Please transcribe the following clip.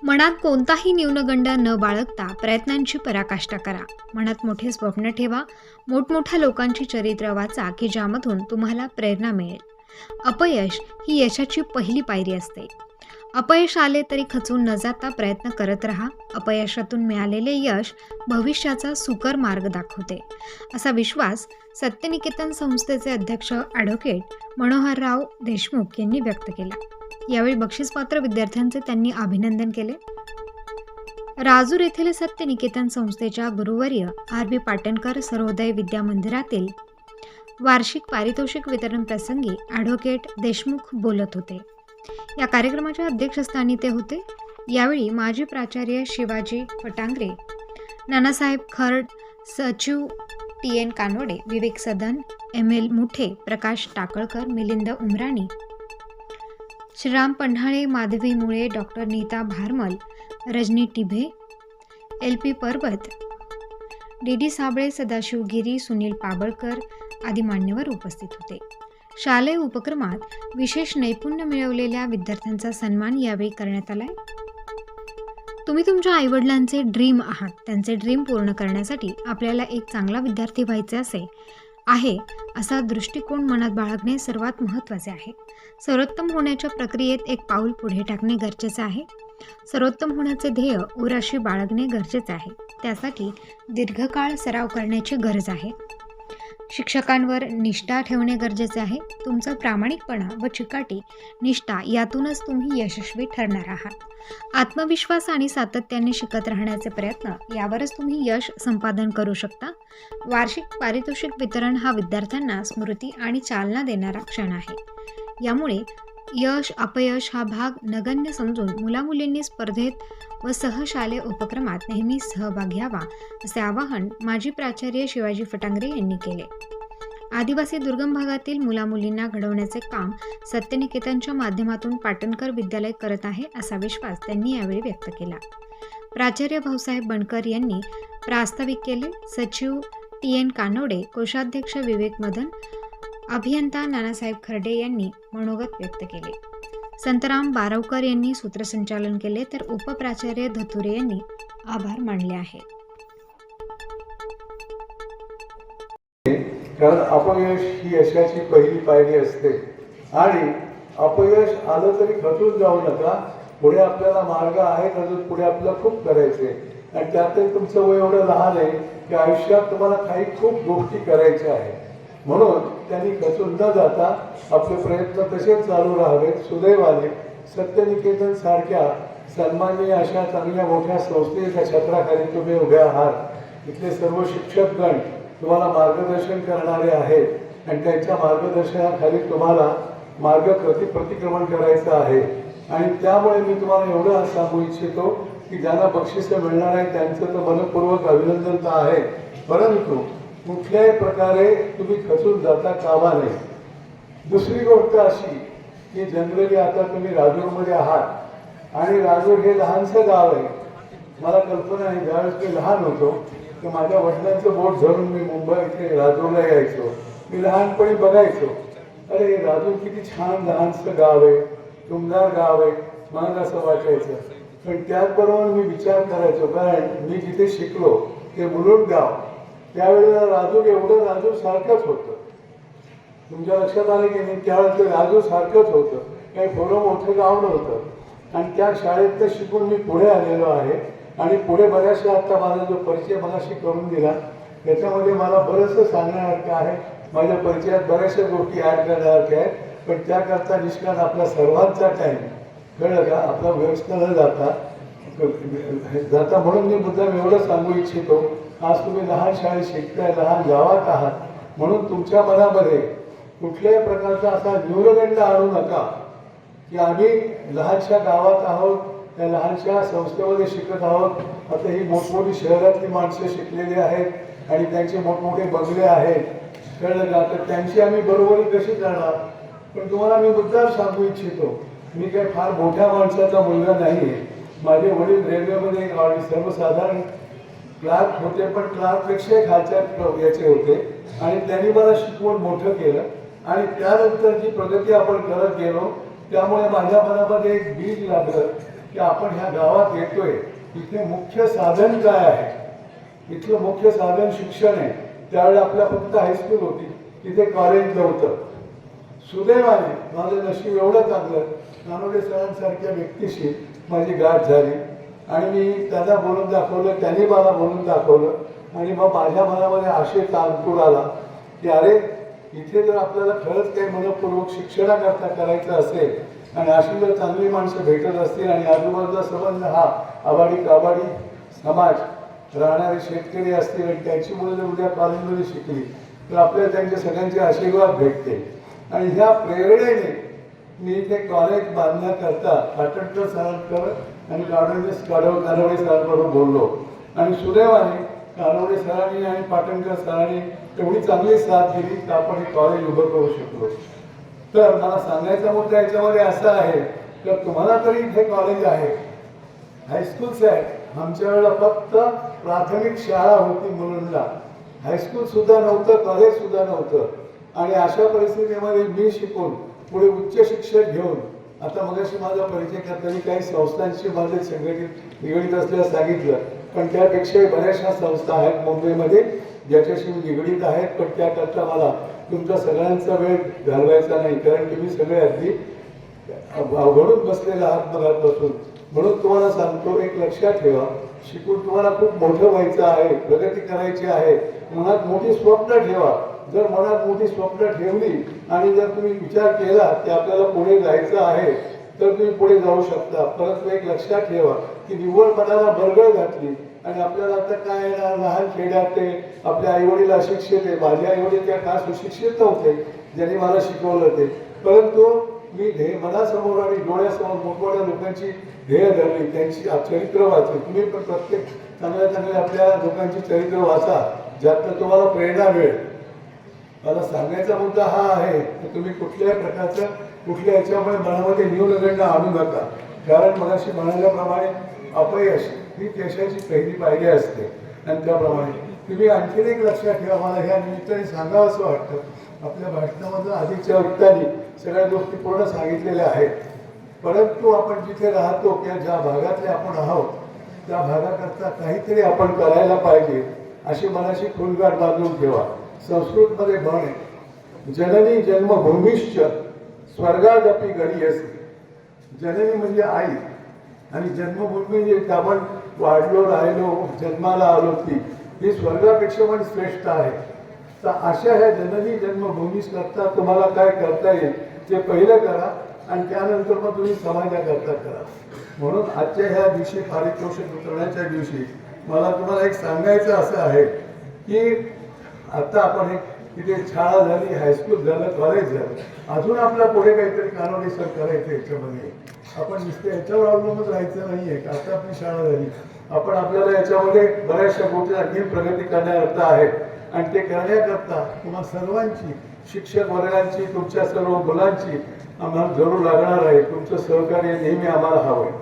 मनात कोणताही न्यूनगंड न बाळगता प्रयत्नांची पराकाष्ठा करा. मनात मोठे स्वप्न ठेवा. मोठमोठ्या लोकांची चरित्र वाचा की ज्यामधून तुम्हाला प्रेरणा मिळेल. अपयश ही यशाची पहिली पायरी असते. अपयश आले तरी खचून न जाता प्रयत्न करत राहा. अपयशातून मिळालेले यश भविष्याचा सुकर मार्ग दाखवते, असा विश्वास सत्यनिकेतन संस्थेचे अध्यक्ष ॲडव्होकेट मनोहरराव देशमुख यांनी व्यक्त केला. यावेळी बक्षीसपात्र विद्यार्थ्यांचे त्यांनी अभिनंदन केले. राजूर येथील सत्यनिकेतन संस्थेच्या गुरुवर्य आर.बी. पाटणकर सर्वोदय विद्या मंदिरातील वार्षिक पारितोषिक वितरण प्रसंगी ॲडव्होकेट देशमुख बोलत होते. या कार्यक्रमाच्या अध्यक्षस्थानी ते होते. यावेळी माजी प्राचार्य शिवाजी फटांगरे, नानासाहेब खर्ड, सचिव टी.एन. कानवडे, विवेक सदन, एम.एल. मुठे, प्रकाश टाकळकर, मिलिंद उमराणी, श्रीराम पन्हाळे, माधवी मुळे, डॉक्टर नीता भारमल, रजनी टिभे, एल.पी. परबत, डी.डी. साबळे, सदाशिव गिरी, सुनील पाबळकर आदी मान्यवर उपस्थित होते. शालेय उपक्रमात विशेष नैपुण्य मिळवलेल्या विद्यार्थ्यांचा सन्मान यावेळी करण्यात आलाय. तुम्ही तुमच्या आईवडिलांचे ड्रीम आहात. त्यांचे ड्रीम पूर्ण करण्यासाठी आपल्याला एक चांगला विद्यार्थी व्हायचे आहे असा दृष्टिकोन मनात बाळगणे सर्वात महत्त्वाचे आहे. सर्वोत्तम होण्याच्या प्रक्रियेत एक पाऊल पुढे टाकणे गरजेचे आहे. सर्वोत्तम होण्याचे ध्येय उराशी बाळगणे गरजेचे आहे. त्यासाठी दीर्घकाळ सराव करण्याची गरज आहे. शिक्षकांवर निष्ठा ठेवणे गरजेचे आहे. तुमचा प्रामाणिकपणा व चिकाटी, निष्ठा यातूनच तुम्ही यशस्वी ठरणार आहात. आत्मविश्वास आणि सातत्याने शिकत राहण्याचे प्रयत्न यावरच तुम्ही यश संपादन करू शकता. वार्षिक पारितोषिक वितरण हा विद्यार्थ्यांना स्मृती आणि चालना देणारा क्षण आहे. यामुळे यश अपयश हा भाग नगण्य समजून मुलामुलींनी स्पर्धेत व सहशालेय उपक्रमात नेहमी सहभाग घ्यावा, असे आवाहन माजी प्राचार्य शिवाजी फटांगरे यांनी केले. आदिवासी दुर्गम भागातील मुलामुलींना घडवण्याचे काम सत्यनिकेतनच्या माध्यमातून पाटणकर विद्यालय करत आहे, असा विश्वास त्यांनी यावेळी व्यक्त केला. प्राचार्य भाऊसाहेब बनकर यांनी प्रास्ताविक केले. सचिव टी.एन. कानवडे, कोषाध्यक्ष विवेक मदन, अभियंता नानासाहेब खर्डे यांनी मनोगत व्यक्त केले. संतराम बारावकर यांनी सूत्रसंचालन केले, तर उपप्राचार्य धतुरे यांनी आभार मानले आहेत. कारण अपयश ही यशाची पहिली पायरी असते आणि अपयश आलं तरी खचून जाऊ नका. पुढे आपल्याला मार्ग आहेत, अजून पुढे आपल्याला खूप करायचे आणि त्यातही तुमचं वय एवढं लहान आहे की आयुष्यात तुम्हाला काही खूप गोष्टी करायच्या आहेत. म्हणून त्यांनी खचून न जाता आपले प्रयत्न तसेच चालू राहावेत. सुदैवाने सत्यनिकेतन सारख्या सन्माननीय अशा चांगल्या मोठ्या संस्थेच्या छत्राखाली तुम्ही उभे आहात. इथले सर्व शिक्षकगण तुम्हाला मार्गदर्शन करणारे आहेत आणि त्यांच्या मार्गदर्शनाखाली तुम्हाला प्रतिक्रमण करायचं आहे. आणि त्यामुळे मी तुम्हाला एवढं सांगू इच्छितो की ज्यांना बक्षिसं मिळणार आहे त्यांचं तर मनपूर्वक अभिनंदन तर आहे, परंतु कुठल्याही प्रकारे तुम्ही खचून जाता कामा नये. दुसरी गोष्ट अशी की जनरली आता तुम्ही राजूरमध्ये आहात आणि राजूर हे लहानसं गाव आहे. मला कल्पना आहे ज्यावेळेस मी लहान होतो तर माझ्या वडिलांचं बोट धरून मी मुंबई इथे राजूरला यायचो. मी लहानपणी बघायचो, अरे राजूर किती छान लहानसं गाव आहे, टुमदार गाव आहे, मला असं वाटायचं. पण त्याचबरोबर मी विचार करायचो, कारण मी जिथे शिकलो ते मुलुंड गाव, त्यावेळेला राजूर एवढं राजूर सारखंच होतं. तुमच्या लक्षात आलं की नाही, त्यावेळेस ते राजूर सारखंच होतं, काही थोडं मोठं गाव नव्हतं. आणि त्या शाळेत तर शिकून मी पुढे आलेलो आहे आणि पुढे बऱ्याचशा आता माझा जो परिचय मगाशी करून दिला त्याच्यामध्ये मला बरंचसं सांगण्यासारखं आहे. माझ्या परिचयात बऱ्याचशा गोष्टी ॲड करण्यासारख्या आहेत, पण त्याकरता निष्कारण आपला सर्वांचा टाईम कळलं का, आपला व्यस्त न जाता म्हणून मी मुद्दाम एवढं सांगू इच्छितो, आज तुम्ही लहान शाळेत शिकताय, लहान गावात आहात, म्हणून तुमच्या मनामध्ये कुठल्याही प्रकारचा असा न्यूनगंड आणू नका की आम्ही लहानशा गावात आहोत, त्या लहानशा संस्थेमध्ये शिकत आहोत. आता ही मोठमोठी शहरातली माणसं शिकलेली आहेत आणि त्यांचे मोठमोठे बंगले आहेत, कळलं का, तर त्यांची आम्ही बरोबरी कशी करणार. पण तुम्हाला मी मुद्दाम सांगू इच्छितो, मी काही फार मोठ्या माणसाचा मुलगा नाही आहे. माझे वडील रेल्वेमध्ये सर्वसाधारण क्लार्क होते, पण क्लार्कपेक्षा खालच्या याचे होते आणि त्यांनी मला शिकवून मोठं केलं. आणि त्यानंतर जी प्रगती आपण करत गेलो त्यामुळे माझ्या मनामध्ये एक बीज लागलं की आपण ह्या गावात येतोय, इथे मुख्य साधन काय आहे. इथलं मुख्य साधन शिक्षण आहे. त्यावेळेला आपल्या फक्त हायस्कूल होती, तिथे कॉलेज नव्हतं. सुदैवाने माझं नशीब एवढं चांगलं, नानोडे सरांसारख्या व्यक्तीशी माझी गाठ झाली आणि मी त्यांना बोलून दाखवलं, त्यांनी मला बोलून दाखवलं आणि मग माझ्या मनामध्ये आशय अंकुर आला की अरे इथे जर आपल्याला खरंच काही मनपूर्वक शिक्षणाकरता करायचं असेल आणि अशी जर चांगली माणसं भेटत असतील आणि आजूबाजूचा संबंध हा आबाडी काबाडी समाज राहणारे शेतकरी असतील आणि त्यांची मुलं जर उद्या कॉलेजमध्ये शिकली तर आपल्याला त्यांचे सगळ्यांचे आशीर्वाद भेटते. आणि ह्या प्रेरणेने मी इथे कॉलेज बांधण्याकरता पाटणकर सरांकडे आणि कानवडे सरांबरोबर बोललो आणि सुदैवाने कानवडे सरांनी आणि पाटणकर सरांनी एवढी चांगली साथ दिली की आपण हे कॉलेज उभं करू शकलो. तर मला सांगायचा मुद्दा याच्यामध्ये असा आहे तर तुम्हाला तरी इथे कॉलेज आहे, हायस्कूल्स आहेत. आमच्या वेळेला फक्त प्राथमिक शाळा होती मुलांना, हायस्कूल सुद्धा नव्हतं, कॉलेज सुद्धा नव्हतं. आणि अशा परिस्थितीमध्ये मी शिकून पुढे उच्च शिक्षण घेऊन आता मगाशी माझा परिचय करताना काही संस्थांशी माझे संघटित निगडीत असल्यास सांगितलं, पण त्यापेक्षाही बऱ्याचशा संस्था आहेत मुंबईमध्ये ज्याच्याशी मी निगडीत आहेत. पण त्याकरता मला तुमचा सगळ्यांचा वेळ घालवायचा नाही, कारण तुम्ही सगळे अगदी अवघडून बसलेला आहात मगापासून. म्हणून तुम्हाला सांगतो, एक लक्षात ठेवा, शिकून तुम्हाला खूप मोठं व्हायचं आहे, प्रगती करायची आहे, मनात मोठी स्वप्न ठेवा. जर मनात मोठी स्वप्न ठेवली आणि जर तुम्ही विचार केला की आपल्याला पुढे जायचं आहे तर तुम्ही पुढे जाऊ शकता. परंतु एक लक्षात ठेवा की निव्वळ मनाला बरगळ घातली आणि आपल्याला आता काय लहान खेड्यात ते आपल्या आईवडील अशिक्षित आहे, माझे आईवडील त्या खास सुशिक्षित नव्हते ज्यांनी मला शिकवलं ते, परंतु मी मनासमोर आणि डोळ्यासमोर मोठमोठ्या लोकांची ध्येय धरली, त्यांची चरित्र वाचली. तुम्ही पण प्रत्येक चांगल्या चांगल्या आपल्या लोकांची चरित्र वाचा ज्यातनं तुम्हाला प्रेरणा मिळेल. मला सांगायचा मुद्दा हा आहे की तुम्ही कुठल्याही प्रकारचं कुठल्या याच्यामुळे मनामध्ये न्यूनगंड आणू नका, कारण मगाशी म्हणाल्याप्रमाणे अपयश ही यशाची पहिली पायरी असते. आणि त्याप्रमाणे तुम्ही आणखीन एक लक्षात ठेवा, मला ह्या निमित्ताने सांगावं असं वाटतं, आपल्या भाषणामधून आधीच्या वक्त्यांनी सगळ्या गोष्टी पूर्ण सांगितलेल्या आहेत, परंतु आपण जिथे राहतो किंवा ज्या भागातले आपण आहोत त्या भागाकरता काहीतरी आपण करायला पाहिजे अशी मनाशी खुणगाठ बांधून ठेवा. संस्कृतमध्ये म्हण आहे, जननी जन्मभूमीश्च स्वर्गादपि गरीयसी. जननी म्हणजे आई आणि जन्मभूमी म्हणजे आपण वाढलो राहिलो जन्माला आलो ती ही स्वर्गापेक्षा पण श्रेष्ठ आहे. तर अशा ह्या जननी जन्मभूमीस करता तुम्हाला काय करता येईल ते पहिलं करा आणि त्यानंतर मग तुम्ही समाजाकरता करा. म्हणून आजच्या ह्या दिवशी पारितोषिक वितरणाच्या दिवशी मला तुम्हाला एक सांगायचं असं आहे की आता आपण एक तिथे शाळा झाली, हायस्कूल झालं, कॉलेज झालं, अजून आपला पुढे काहीतरी कानोडी सर करायचं याच्यामध्ये. आपण नुसतं याच्यावर अवलंबून राहायचं नाही आहे. आता आपली शाळा झाली, आपण आपल्याला याच्यामध्ये बऱ्याचशा गोष्टी आणखी प्रगती करण्याकरता आहेत आणि ते करण्याकरता तुम्हा सर्वांची, शिक्षक वर्गांची, तुमच्या सर्व मुलांची आम्हाला जरूर लागणार आहे. तुमचं सहकार्य नेहमी आम्हाला हवं आहे.